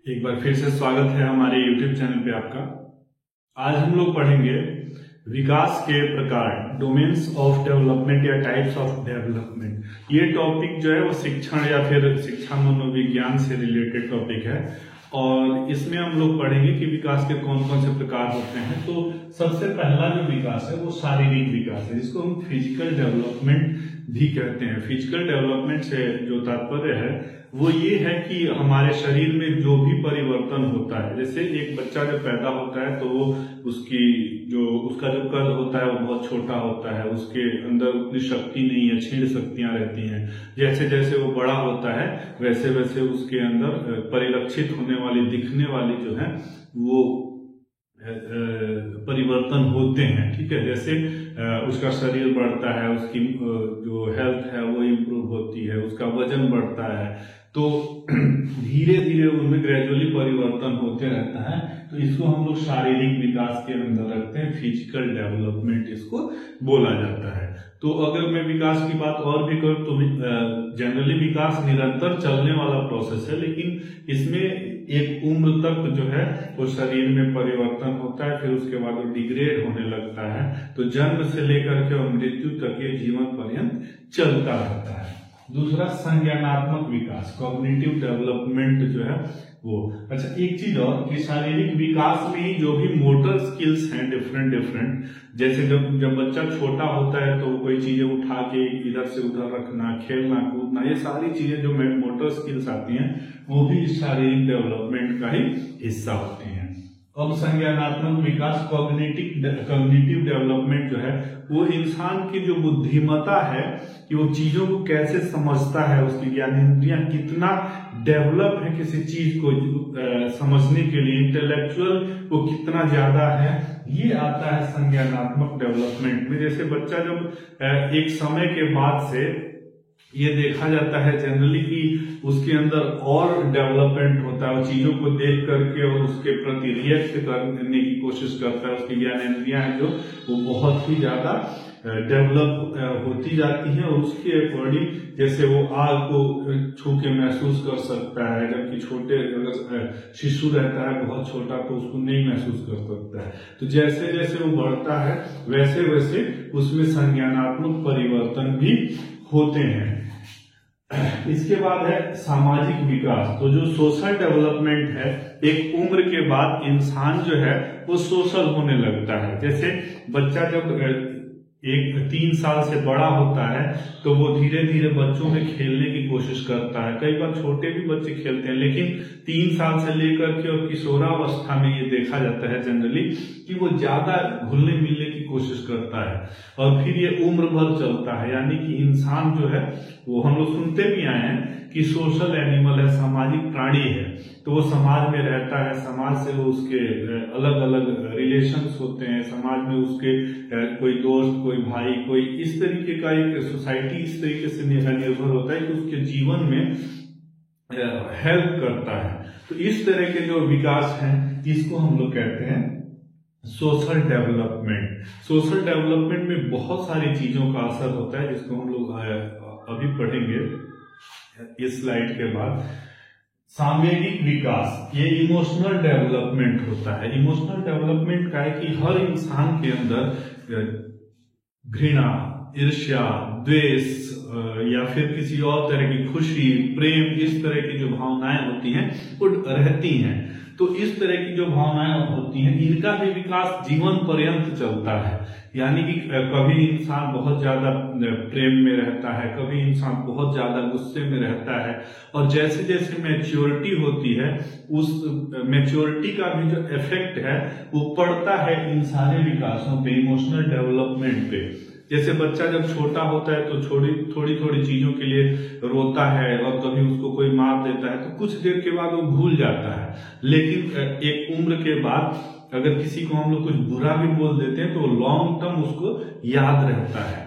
एक बार फिर से स्वागत है हमारे YouTube चैनल पे आपका। आज हम लोग पढ़ेंगे विकास के प्रकार, डोमेन्स ऑफ डेवलपमेंट या टाइप्स ऑफ डेवलपमेंट। ये टॉपिक जो है वो शिक्षण या फिर शिक्षा मनोविज्ञान से रिलेटेड टॉपिक है और इसमें हम लोग पढ़ेंगे कि विकास के कौन कौन से प्रकार होते हैं। तो सबसे पहला जो विकास है वो शारीरिक विकास है, जिसको हम फिजिकल डेवलपमेंट भी कहते हैं। फिजिकल डेवलपमेंट से जो तात्पर्य है वो ये है कि हमारे शरीर में जो भी परिवर्तन होता है, जैसे एक बच्चा जब पैदा होता है तो वो उसका जो कद होता है वो बहुत छोटा होता है, उसके अंदर उतनी शक्ति नहीं है, क्षीण शक्तियां रहती हैं। जैसे जैसे वो बड़ा होता है वैसे वैसे उसके अंदर परिलक्षित होने वाली, दिखने वाली जो है वो परिवर्तन होते हैं। ठीक है, जैसे उसका शरीर बढ़ता है, उसकी जो हेल्थ है वो इम्प्रूव होती है, उसका वजन बढ़ता है, तो धीरे धीरे उनमें ग्रेजुअली परिवर्तन होते रहता है। तो इसको हम लोग शारीरिक विकास के अंदर रखते हैं, फिजिकल डेवलपमेंट इसको बोला जाता है। तो अगर मैं विकास की बात और भी करूं तो जनरली विकास निरंतर चलने वाला प्रोसेस है, लेकिन इसमें एक उम्र तक जो है वो शरीर में परिवर्तन होता है, फिर उसके बाद वो डिग्रेड होने लगता है। तो जन्म से लेकर के और मृत्यु तक ये जीवन पर्यंत चलता रहता है। दूसरा संज्ञानात्मक विकास, कॉग्निटिव डेवलपमेंट जो है वो। अच्छा, एक चीज और कि शारीरिक विकास में ही जो भी मोटर स्किल्स हैं डिफरेंट, जैसे जब बच्चा छोटा होता है तो कोई चीजें उठा के इधर से उधर रखना, खेलना कूदना, ये सारी चीजें जो मोटर स्किल्स आती हैं वो भी शारीरिक डेवलपमेंट का ही हिस्सा होती हैं। अब संज्ञानात्मक विकास, कॉग्निटिव डेवलपमेंट जो है वो इंसान की जो बुद्धिमत्ता है कि वो चीजों को कैसे समझता है, उसकी ज्ञानेंद्रियां कितना डेवलप है किसी चीज को समझने के लिए, इंटेलेक्चुअल वो कितना ज्यादा है, ये आता है संज्ञानात्मक डेवलपमेंट में। जैसे बच्चा जब एक समय के बाद से ये देखा जाता है जनरली कि उसके अंदर और डेवलपमेंट होता है, चीजों को देख करके और उसके प्रति रिएक्ट करने की कोशिश करता है, उसकी ज्ञानेंद्रियां हैं जो वो बहुत ही ज्यादा डेवलप होती जाती हैं और उसके अकॉर्डिंग जैसे वो आग को छू के महसूस कर सकता है, जबकि छोटे अगर शिशु रहता है बहुत छोटा तो उसको नहीं महसूस कर सकता है। तो जैसे जैसे वो बढ़ता है वैसे वैसे उसमें संज्ञानात्मक परिवर्तन भी होते हैं। इसके बाद है सामाजिक विकास। तो जो सोशल डेवलपमेंट है, एक उम्र के बाद इंसान जो है वो सोशल होने लगता है। जैसे बच्चा जब 3 साल से बड़ा होता है तो वो धीरे धीरे बच्चों में खेलने की कोशिश करता है। कई बार छोटे भी बच्चे खेलते हैं, लेकिन 3 साल से लेकर के और किशोरावस्था में ये देखा जाता है जनरली कि वो ज्यादा घुलने मिलने की कोशिश करता है और फिर ये उम्र भर चलता है। यानी कि इंसान जो है वो, हम लोग सुनते भी आए हैं कि सोशल एनिमल है, सामाजिक प्राणी है, तो वो समाज में रहता है, समाज से वो उसके अलग अलग रिलेशंस होते हैं, समाज में उसके कोई दोस्त, कोई भाई, कोई इस तरीके का एक सोसाइटी इस तरीके से निर्भर होता है कि उसके जीवन में हेल्प करता है। तो इस तरह के जो विकास हैं इसको हम लोग कहते हैं सोशल डेवलपमेंट। सोशल डेवलपमेंट में बहुत सारी चीजों का असर होता है जिसको हम लोग अभी पढ़ेंगे इस स्लाइड के बाद। सामयिक विकास, ये इमोशनल डेवलपमेंट होता है। इमोशनल डेवलपमेंट का है कि हर इंसान के अंदर घृणा, ईर्ष्या, द्वेष या फिर किसी और तरह की खुशी, प्रेम, इस तरह की जो भावनाएं होती हैं वो रहती हैं। तो इस तरह की जो भावनाएं होती हैं इनका भी विकास जीवन पर्यंत चलता है। यानी कि कभी इंसान बहुत ज्यादा प्रेम में रहता है, कभी इंसान बहुत ज्यादा गुस्से में रहता है, और जैसे जैसे मैच्योरिटी होती है उस मैच्योरिटी का भी जो इफेक्ट है वो पड़ता है इन सारे विकासों पे, इमोशनल डेवलपमेंट पे। जैसे बच्चा जब छोटा होता है तो थोड़ी थोड़ी चीजों के लिए रोता है और कभी उसको कोई मार देता है तो कुछ देर के बाद वो भूल जाता है, लेकिन एक उम्र के बाद अगर किसी को हम लोग कुछ बुरा भी बोल देते हैं तो लॉन्ग टर्म उसको याद रहता है।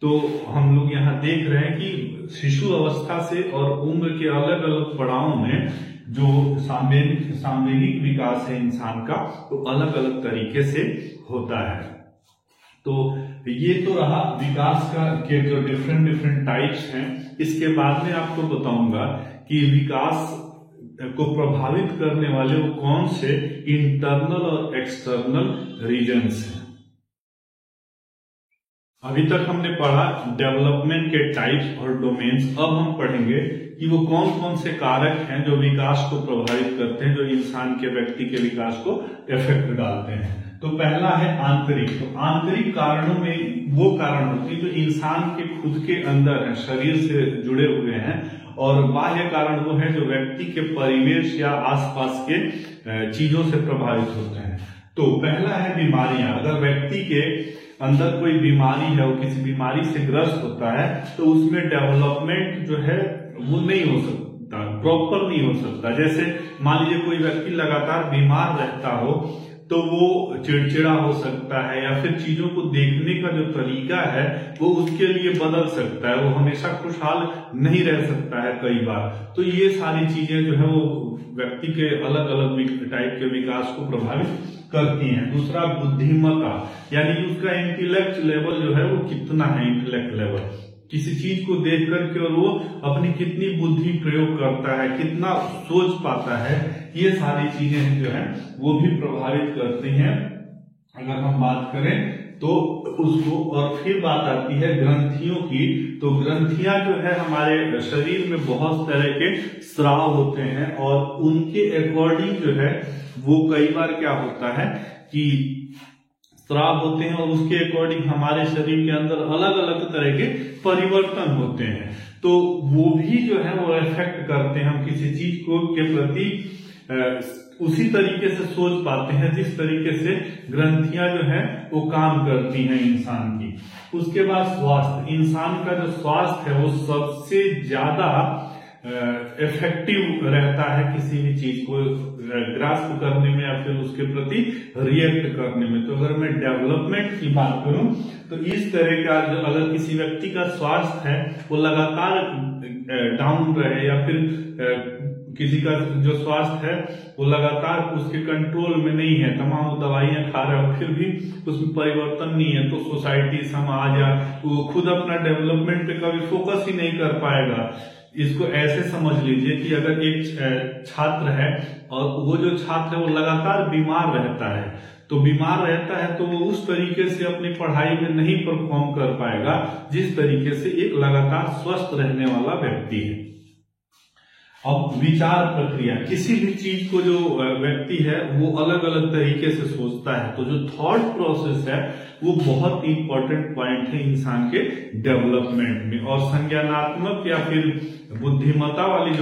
तो हम लोग यहाँ देख रहे हैं कि शिशु अवस्था से और उम्र के अलग अलग पड़ावों में जो सामयिक विकास है इंसान का तो अलग अलग तरीके से होता है। तो ये तो रहा विकास का के जो डिफरेंट टाइप्स हैं। इसके बाद में आपको बताऊंगा कि विकास को प्रभावित करने वाले वो कौन से इंटरनल और एक्सटर्नल रीजन्स हैं। अभी तक हमने पढ़ा डेवलपमेंट के टाइप्स और डोमेन्स। अब हम पढ़ेंगे कि वो कौन कौन से कारक हैं जो विकास को प्रभावित करते हैं, जो इंसान के व्यक्ति के विकास को इफेक्ट डालते हैं। तो पहला है आंतरिक। तो आंतरिक कारणों में वो कारण होते हैं जो इंसान के खुद के अंदर है, शरीर से जुड़े हुए हैं, और बाह्य कारण वो है जो व्यक्ति के परिवेश या आसपास के चीजों से प्रभावित होते हैं। तो पहला है बीमारियां। अगर व्यक्ति के अंदर कोई बीमारी है, वो किसी बीमारी से ग्रस्त होता है, तो उसमें डेवलपमेंट जो है वो नहीं हो सकता, प्रॉपर नहीं हो सकता। जैसे मान लीजिए कोई व्यक्ति लगातार बीमार रहता हो तो वो चिड़चिड़ा हो सकता है, या फिर चीजों को देखने का जो तरीका है वो उसके लिए बदल सकता है, वो हमेशा खुशहाल नहीं रह सकता है कई बार। तो ये सारी चीजें जो है वो व्यक्ति के अलग अलग टाइप के विकास को प्रभावित करती हैं। दूसरा बुद्धिमत्ता, यानी कि उसका इंटेलेक्ट लेवल जो है वो कितना है, इंटेलेक्ट लेवल, किसी चीज को देख करके और वो अपनी कितनी बुद्धि प्रयोग करता है, कितना सोच पाता है, ये सारी चीजें जो है वो भी प्रभावित करती हैं अगर हम बात करें तो उसको। और फिर बात आती है ग्रंथियों की। तो ग्रंथियां जो है हमारे शरीर में बहुत तरह के स्राव होते हैं, और उनके अकॉर्डिंग जो है वो कई बार क्या होता है कि स्राव होते हैं, और उसके अकॉर्डिंग हमारे शरीर के अंदर अलग अलग तरह के परिवर्तन होते हैं। तो वो भी जो है वो इफेक्ट करते हैं, हम किसी चीज को के प्रति उसी तरीके से सोच पाते हैं जिस तरीके से ग्रंथियां जो है वो काम करती हैं इंसान की। उसके बाद स्वास्थ्य। इंसान का जो स्वास्थ्य है वो सबसे ज्यादा इफेक्टिव रहता है किसी भी चीज को ग्रास्प करने में या फिर उसके प्रति रिएक्ट करने में। तो अगर मैं डेवलपमेंट की बात करूं तो इस तरह का अगर किसी व्यक्ति का स्वास्थ्य है वो लगातार डाउन रहे, या फिर किसी का जो स्वास्थ्य है वो लगातार उसके कंट्रोल में नहीं है, तमाम दवाइयां खा रहे हो फिर भी उसमें परिवर्तन नहीं है, तो सोसाइटी, समाज या वो खुद अपना डेवलपमेंट पे कभी फोकस ही नहीं कर पाएगा। इसको ऐसे समझ लीजिए कि अगर एक छात्र है और वो जो छात्र है वो लगातार बीमार रहता है, तो बीमार रहता है तो वो उस तरीके से अपनी पढ़ाई में नहीं परफॉर्म कर पाएगा जिस तरीके से एक लगातार स्वस्थ रहने वाला व्यक्ति है। अब विचार प्रक्रिया, किसी भी चीज को जो व्यक्ति है वो अलग अलग तरीके से सोचता है, तो जो थॉट प्रोसेस है वो बहुत इंपॉर्टेंट पॉइंट है इंसान के डेवलपमेंट में। और संज्ञानात्मक या फिर बुद्धिमत्ता वाली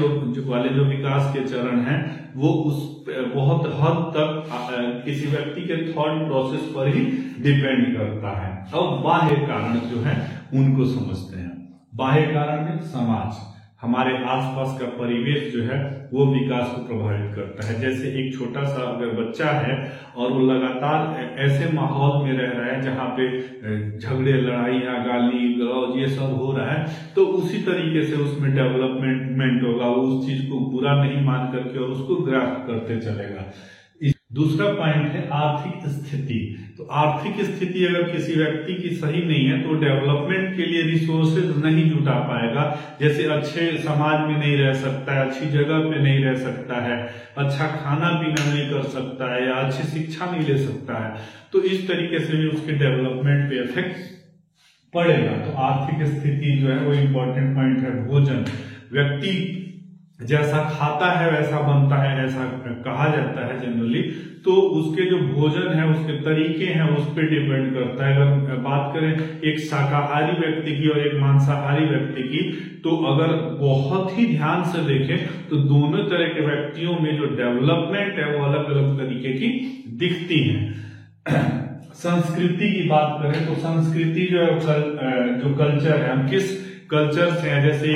जो विकास के चरण हैं वो उस बहुत हद तक किसी व्यक्ति के थॉट प्रोसेस पर ही डिपेंड करता है। अब बाह्य कारण जो है उनको समझते हैं। बाह्य कारण में समाज, हमारे आसपास का परिवेश जो है वो विकास को प्रभावित करता है। जैसे एक छोटा सा अगर बच्चा है और वो लगातार ऐसे माहौल में रह रहा है जहाँ पे झगड़े, लड़ाइयाँ, गाली गलौज ये सब हो रहा है, तो उसी तरीके से उसमें डेवलपमेंट होगा, वो उस चीज को बुरा नहीं मान करके और उसको ग्रास्प करते चलेगा। दूसरा पॉइंट है आर्थिक स्थिति। तो आर्थिक स्थिति अगर किसी व्यक्ति की सही नहीं है तो डेवलपमेंट के लिए रिसोर्सेज नहीं जुटा पाएगा। जैसे अच्छे समाज में नहीं रह सकता है, अच्छी जगह पे नहीं रह सकता है, अच्छा खाना पीना नहीं कर सकता है, या अच्छी शिक्षा नहीं ले सकता है, तो इस तरीके से भी उसके डेवलपमेंट पे इफेक्ट पड़ेगा। तो आर्थिक स्थिति जो है वो इम्पोर्टेंट पॉइंट है। भोजन, व्यक्ति जैसा खाता है वैसा बनता है, ऐसा कहा जाता है जनरली। तो उसके जो भोजन है, उसके तरीके हैं, उस पर डिपेंड करता है। अगर बात करें एक शाकाहारी व्यक्ति की और एक मांसाहारी व्यक्ति की, तो अगर बहुत ही ध्यान से देखें तो दोनों तरह के व्यक्तियों में जो डेवलपमेंट है वो अलग अलग तरीके की दिखती है। संस्कृति की बात करें तो संस्कृति जो कल्चर है, हम किस कल्चर से हैं, जैसे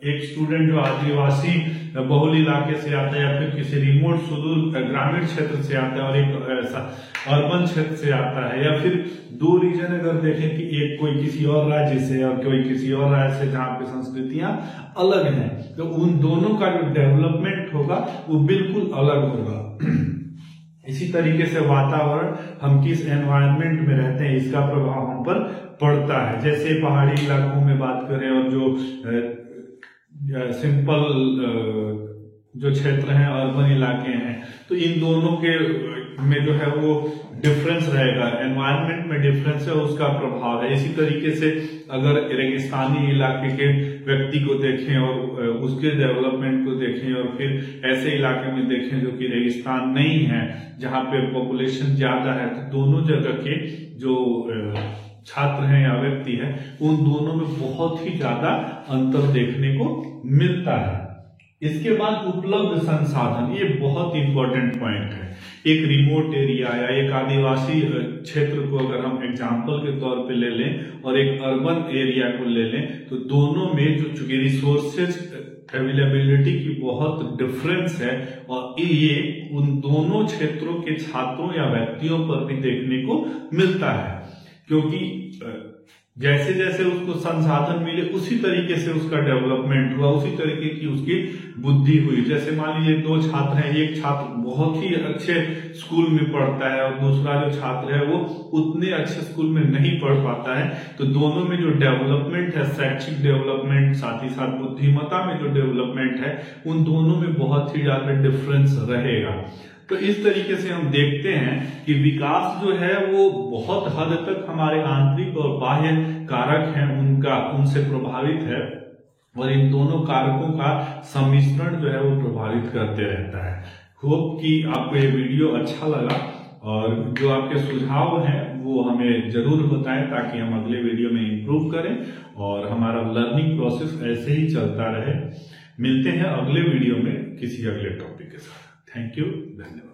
एक स्टूडेंट जो आदिवासी बहुल इलाके से आता है या फिर किसी रिमोट सुदूर ग्रामीण क्षेत्र से आता है और एक अर्बन क्षेत्र से आता है, या फिर दो रीजन अगर देखें कि एक कोई किसी और राज्य से और कोई किसी और राज्य से जहाँ पे संस्कृतियां अलग हैं, तो उन दोनों का जो डेवलपमेंट होगा वो बिल्कुल अलग होगा। इसी तरीके से वातावरण, हम किस एनवायरनमेंट में रहते हैं इसका प्रभाव हम पर पड़ता है। जैसे पहाड़ी इलाकों में बात करें और जो सिंपल जो क्षेत्र हैं, अर्बन इलाके हैं, तो इन दोनों के में जो है वो डिफरेंस रहेगा, एनवायरनमेंट में डिफरेंस है, उसका प्रभाव है। इसी तरीके से अगर रेगिस्तानी इलाके के व्यक्ति को देखें और उसके डेवलपमेंट को देखें, और फिर ऐसे इलाके में देखें जो कि रेगिस्तान नहीं है, जहां पे पॉपुलेशन ज्यादा है, तो दोनों जगह के जो छात्र हैं या व्यक्ति है, उन दोनों में बहुत ही ज्यादा अंतर देखने को मिलता है। इसके बाद उपलब्ध संसाधन, ये बहुत इंपॉर्टेंट पॉइंट है। एक रिमोट एरिया या एक आदिवासी क्षेत्र को अगर हम एग्जाम्पल के तौर पे ले लें और एक अर्बन एरिया को ले लें, तो दोनों में जो चूंकि रिसोर्सेज अवेलेबिलिटी की बहुत डिफरेंस है, और ये उन दोनों क्षेत्रों के छात्रों या व्यक्तियों पर भी देखने को मिलता है, क्योंकि जैसे जैसे उसको संसाधन मिले उसी तरीके से उसका डेवलपमेंट हुआ, उसी तरीके की उसकी बुद्धि हुई। जैसे मान लीजिए दो छात्र हैं, एक छात्र बहुत ही अच्छे स्कूल में पढ़ता है और दूसरा जो छात्र है वो उतने अच्छे स्कूल में नहीं पढ़ पाता है, तो दोनों में जो डेवलपमेंट है, शैक्षिक डेवलपमेंट, साथ ही साथ बुद्धिमत्ता में जो डेवलपमेंट है, उन दोनों में बहुत ही ज्यादा डिफरेंस रहेगा। तो इस तरीके से हम देखते हैं कि विकास जो है वो बहुत हद तक हमारे आंतरिक और बाह्य कारक हैं उनसे प्रभावित है, और इन दोनों कारकों का सम्मिश्रण जो है वो प्रभावित करते रहता है। होप कि आपको ये वीडियो अच्छा लगा, और जो आपके सुझाव हैं वो हमें जरूर बताएं, ताकि हम अगले वीडियो में इम्प्रूव करें और हमारा लर्निंग प्रोसेस ऐसे ही चलता रहे। मिलते हैं अगले वीडियो में किसी अगले टॉपिक के साथ। थैंक यू, धन्यवाद।